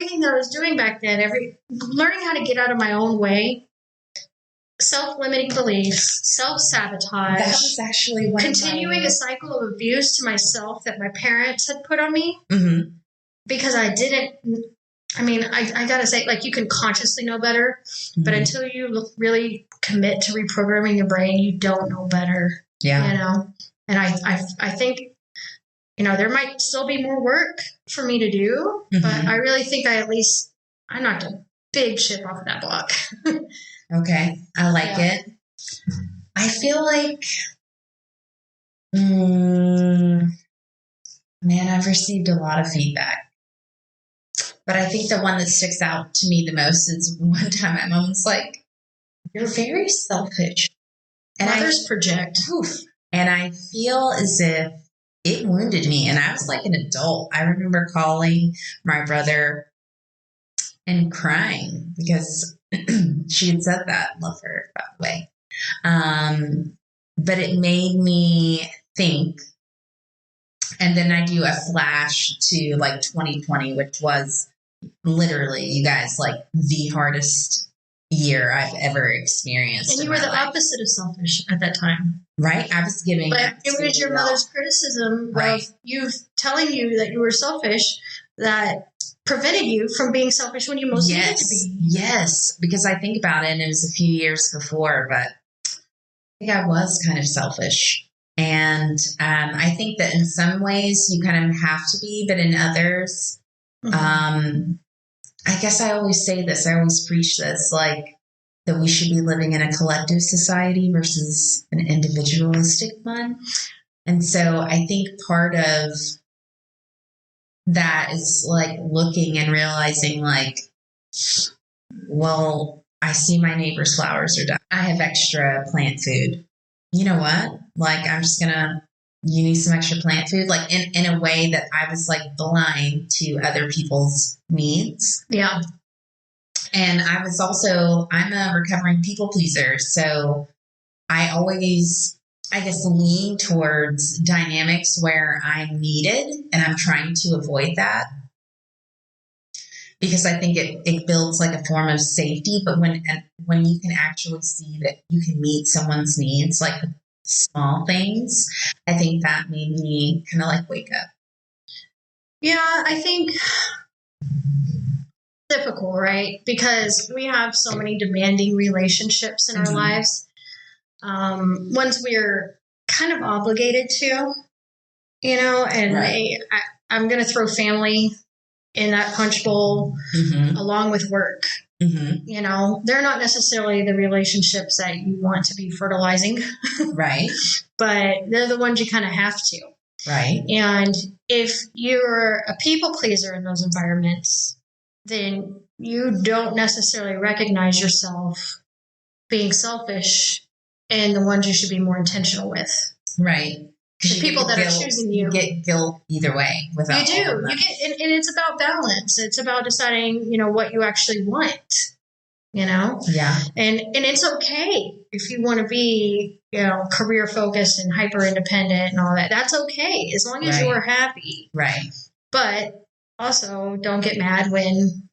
everything that I was doing back then, learning how to get out of my own way, self-limiting beliefs, self-sabotage. That was actually one continuing a cycle of abuse to myself that my parents had put on me Mm-hmm. because I didn't. I mean, I gotta say, like, you can consciously know better, but until you really commit to reprogramming your brain, you don't know better. Yeah. You know, and I think, you know, there might still be more work for me to do, but I really think I knocked a big chip off of that block. Okay. I like it. I feel like, man, I've received a lot of feedback. But I think the one that sticks out to me the most is one time my mom was like, "You're very selfish." And Mothers project. And I feel as if it wounded me. And I was like an adult. I remember calling my brother and crying because she had said that. Love her, by the way. But it made me think. And then I do a flash to like 2020, which was literally, you guys, like the hardest year I've ever experienced. And you were the opposite of selfish at that time. Right? I was giving. But it was your mother's criticism of you telling you that you were selfish that prevented you from being selfish when you most needed to be. Yes, because I think about it, and it was a few years before, but I think I was kind of selfish. And I think that in some ways you kind of have to be, but in others, I guess I always say this, I always preach this, like that we should be living in a collective society versus an individualistic one. And so I think part of that is like looking and realizing like, well, I see my neighbor's flowers are done. I have extra plant food. You know what? Like, you need some extra plant food, like in a way that I was like blind to other people's needs. Yeah. And I'm a recovering people pleaser. So I always, I guess, lean towards dynamics where I'm needed, and I'm trying to avoid that because I think it builds like a form of safety. But when you can actually see that you can meet someone's needs, like small things, I think that made me kind of like wake up. Yeah, I think difficult, right? Because we have so many demanding relationships in our lives. Ones we're kind of obligated to, you know, and I'm going to throw family in that punch bowl along with work. You know, they're not necessarily the relationships that you want to be fertilizing. Right. But they're the ones you kind of have to. Right. And if you're a people pleaser in those environments, then you don't necessarily recognize yourself being selfish and the ones you should be more intentional with. Right. The people that are choosing you. You get guilt either way. You do. You get, and it's about balance. It's about deciding, you know, what you actually want. You know? Yeah. And it's okay if you want to be, you know, career focused and hyper independent and all that. That's okay as long as you're happy. Right. But also don't get mad when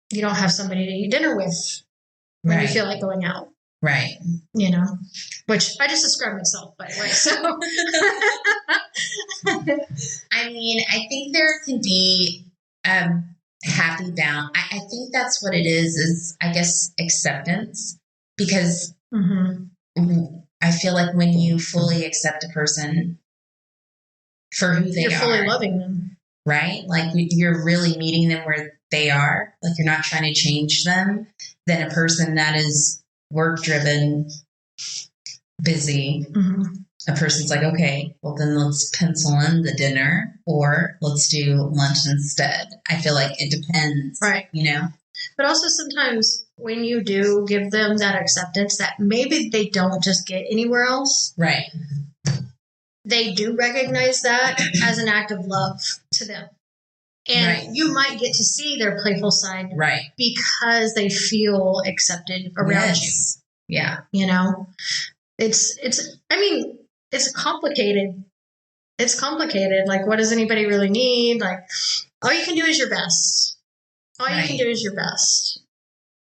you don't have somebody to eat dinner with when you feel like going out. Right. You know, which I just described myself, by the way. So, I mean, I think there can be happy balance. I think that's what it is, I guess, acceptance. Because I feel like when you fully accept a person for who they are. You're fully loving them. Right? Like you're really meeting them where they are. Like you're not trying to change them. Then a person that is work-driven, busy, a person's like, okay, well then let's pencil in the dinner or let's do lunch instead. I feel like it depends, right? You know? But also sometimes when you do give them that acceptance that maybe they don't just get anywhere else. Right. They do recognize that as an act of love to them. And you might get to see their playful side because they feel accepted around you. Yeah. You know, it's complicated. It's complicated. Like, what does anybody really need? Like, all you can do is your best. All you can do is your best.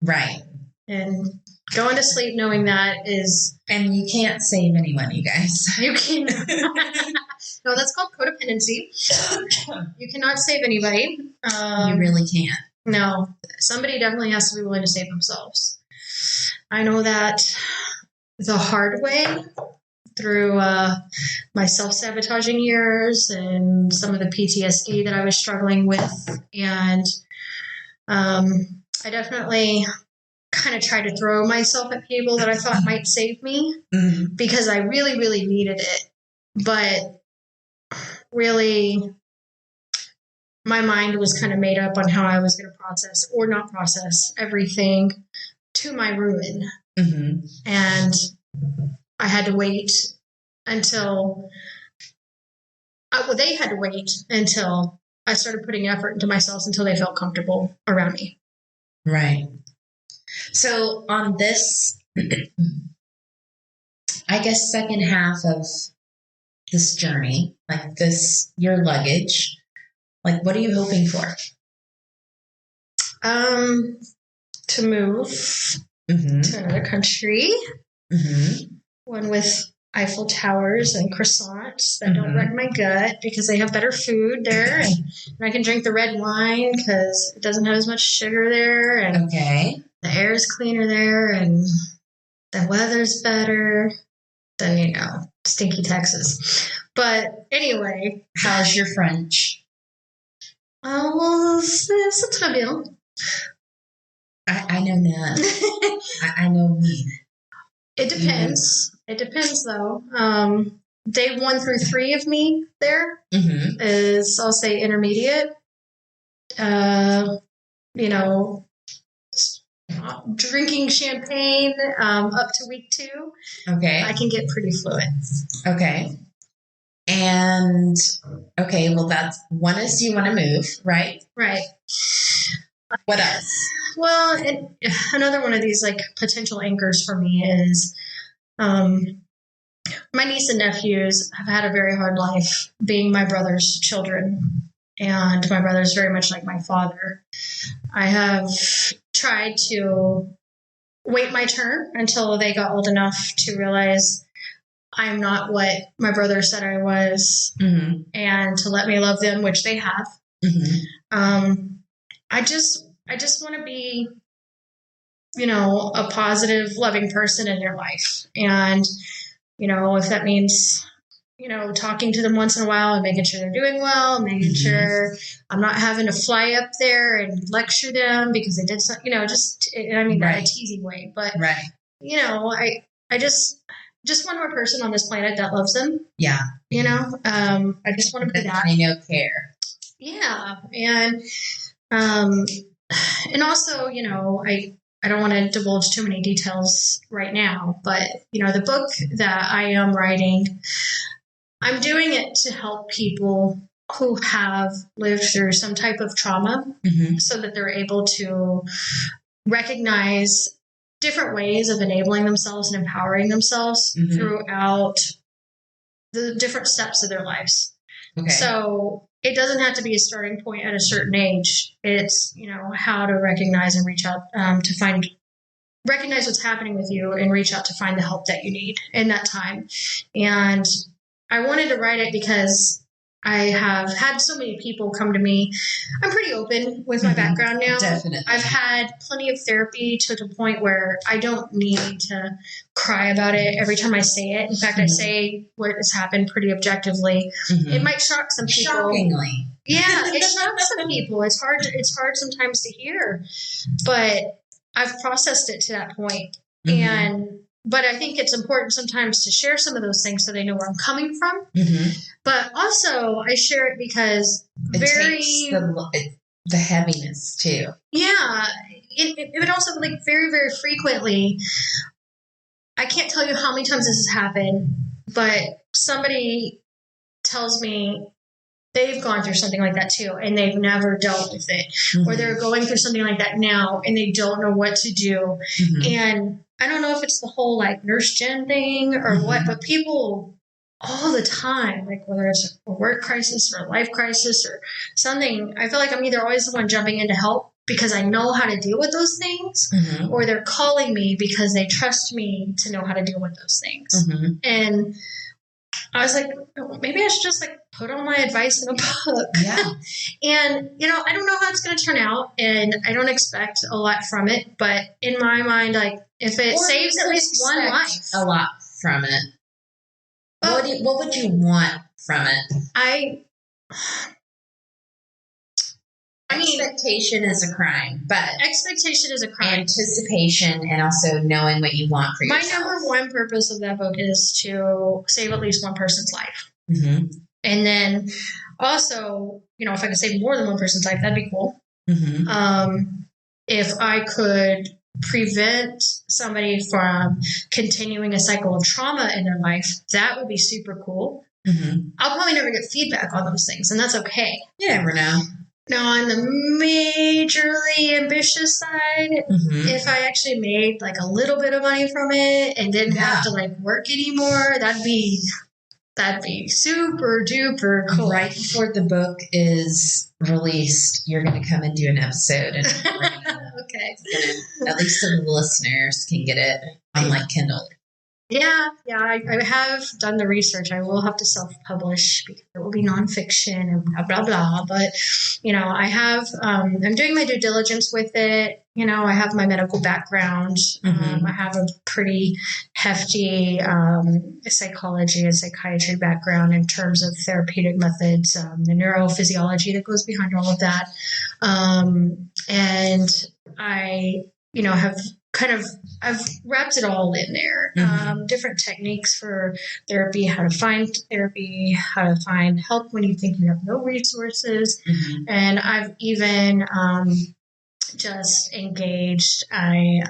Right. And going to sleep knowing that is... And you can't save anyone, you guys. You can... No, that's called codependency. You cannot save anybody. You really can't. No. Somebody definitely has to be willing to save themselves. I know that the hard way through my self-sabotaging years and some of the PTSD that I was struggling with. And I definitely kind of tried to throw myself at people that I thought might save me because I really, really needed it. But really, my mind was kind of made up on how I was going to process or not process everything to my ruin. And I had to wait until, they had to wait until I started putting effort into myself until they felt comfortable around me. Right. So on this, I guess, second half of this journey, like this, your luggage, like, what are you hoping for? To move to another country, one with Eiffel Towers and croissants that don't wreck my gut because they have better food there, and I can drink the red wine because it doesn't have as much sugar there, and the air is cleaner there, and the weather's better than, stinky Texas. But anyway. How's your French? Oh, c'est très bien. I know that. I know me. It depends. It depends, though. Day 1 through 3 of me there is, I'll say, intermediate. Drinking champagne up to week 2. Okay. I can get pretty fluent. Okay. And, well, that's one is you want to move, right? Right. What else? Well, another one of these potential anchors for me is my niece and nephews have had a very hard life being my brother's children. And my brother's very much like my father. I have tried to wait my turn until they got old enough to realize I'm not what my brother said I was, and to let me love them, which they have. I just want to be, a positive, loving person in their life. And, if that means, talking to them once in a while and making sure they're doing well, making sure I'm not having to fly up there and lecture them because they did something, I mean that in a teasing way. But, I just one more person on this planet that loves them. Yeah. I just want to be that. I know care. Yeah. And also, I don't want to divulge too many details right now, but, the book that I am writing, I'm doing it to help people who have lived through some type of trauma so that they're able to recognize different ways of enabling themselves and empowering themselves throughout the different steps of their lives. Okay. So it doesn't have to be a starting point at a certain age. It's, how to recognize and reach out recognize what's happening with you and reach out to find the help that you need in that time. And I wanted to write it because I have had so many people come to me. I'm pretty open with my background now. Definitely. I've had plenty of therapy to the point where I don't need to cry about it every time I say it. In fact, I say what has happened pretty objectively. It might shock some people. Shockingly. Yeah, it shocks some people. It's hard sometimes to hear. But I've processed it to that point. But I think it's important sometimes to share some of those things so they know where I'm coming from. But also, I share it because it takes the heaviness too. Yeah, it also very, very frequently. I can't tell you how many times this has happened, but somebody tells me they've gone through something like that too, and they've never dealt with it, or they're going through something like that now, and they don't know what to do. And I don't know if it's the whole Nurse Jen thing or what, but people all the time, whether it's a work crisis or a life crisis or something, I feel like I'm either always the one jumping in to help because I know how to deal with those things, or they're calling me because they trust me to know how to deal with those things. And I was like, maybe I should just like put all my advice in a book. Yeah. And, you know, I don't know how it's going to turn out, and I don't expect a lot from it. But in my mind, like, if it saves at least one life. A lot from it. What would you want from it? Expectation is a crime, but expectation is a crime. Anticipation and also knowing what you want for yourself. My number one purpose of that book is to save at least one person's life. And then also, you know, if I could save more than one person's life, that'd be cool. If I could prevent somebody from continuing a cycle of trauma in their life, that would be super cool. I'll probably never get feedback on those things, and that's okay. You never know. Now, on the majorly ambitious side, if I actually made like a little bit of money from it and didn't have to like work anymore, that'd be super duper cool. Right before the book is released, you're going to come and do an episode, and okay, at least some of the listeners can get it on like Kindle. Yeah, I have done the research. I will have to self-publish because it will be nonfiction and blah, blah, blah. But, you know, I have, I'm doing my due diligence with it. You know, I have my medical background. I have a pretty hefty psychology and psychiatry background in terms of therapeutic methods, the neurophysiology that goes behind all of that. And I, you know, I've wrapped it all in there. Different techniques for therapy, how to find therapy, how to find help when you think you have no resources. And I've even just engaged a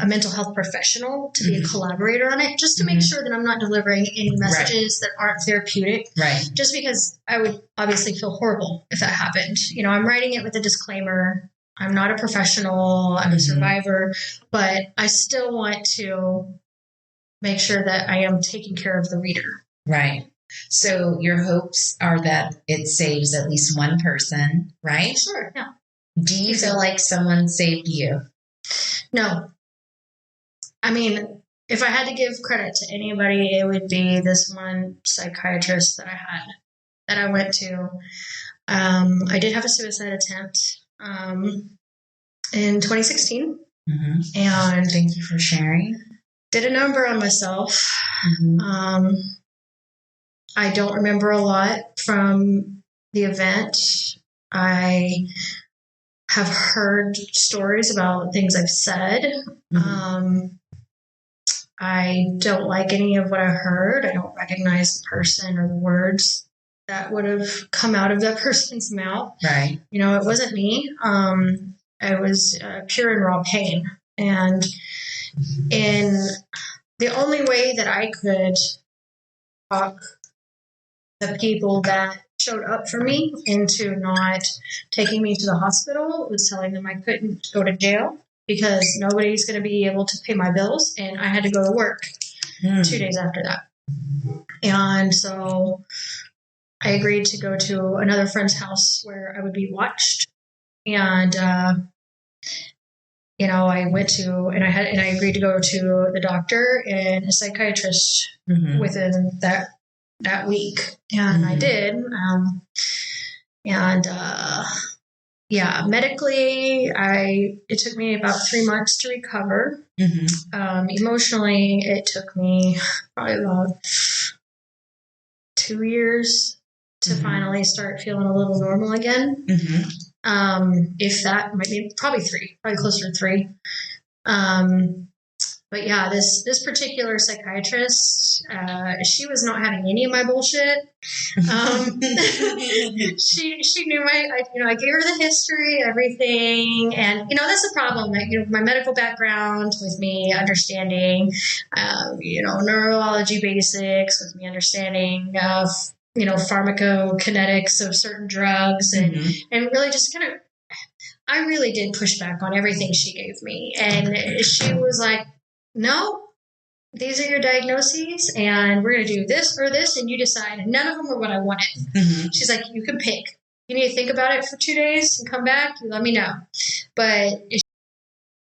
mental health professional to be a collaborator on it, just to make sure that I'm not delivering any messages that aren't therapeutic. Just because I would obviously feel horrible if that happened. You know, I'm writing it with a disclaimer. I'm not a professional. I'm a survivor, but I still want to make sure that I am taking care of the reader. Right. So your hopes are that it saves at least one person, right? Sure. Yeah. Do you feel like someone saved you? No. I mean, if I had to give credit to anybody, it would be this one psychiatrist that I went to. I did have a suicide attempt. In 2016. And thank you for sharing. Did a number on myself. I don't remember a lot from the event. I have heard stories about things I've said. I don't like any of what I heard. I don't recognize the person or the words that would have come out of that person's mouth. Right. You know, it wasn't me. I was pure and raw pain. And in the only way that I could talk the people that showed up for me into not taking me to the hospital was telling them I couldn't go to jail because nobody's going to be able to pay my bills. And I had to go to work 2 days after that. And so I agreed to go to another friend's house where I would be watched. And, you know, I went to, and I agreed to go to the doctor and a psychiatrist within that week. And I did. Medically, it took me about 3 months to recover. Emotionally, it took me probably about 2 years to finally start feeling a little normal again. If that might be probably 3, probably closer to 3. But yeah, this particular psychiatrist, she was not having any of my bullshit. She knew I gave her the history, everything. And, you know, that's the problem. Like, you know, my medical background with me understanding, neurology basics, with me understanding of, you know, pharmacokinetics of certain drugs and really just kind of, I really did push back on everything she gave me. And she was like, no, these are your diagnoses and we're going to do this or this and you decide. And none of them were what I wanted. She's like, you can pick. you need to think about it for 2 days and come back, you let me know. But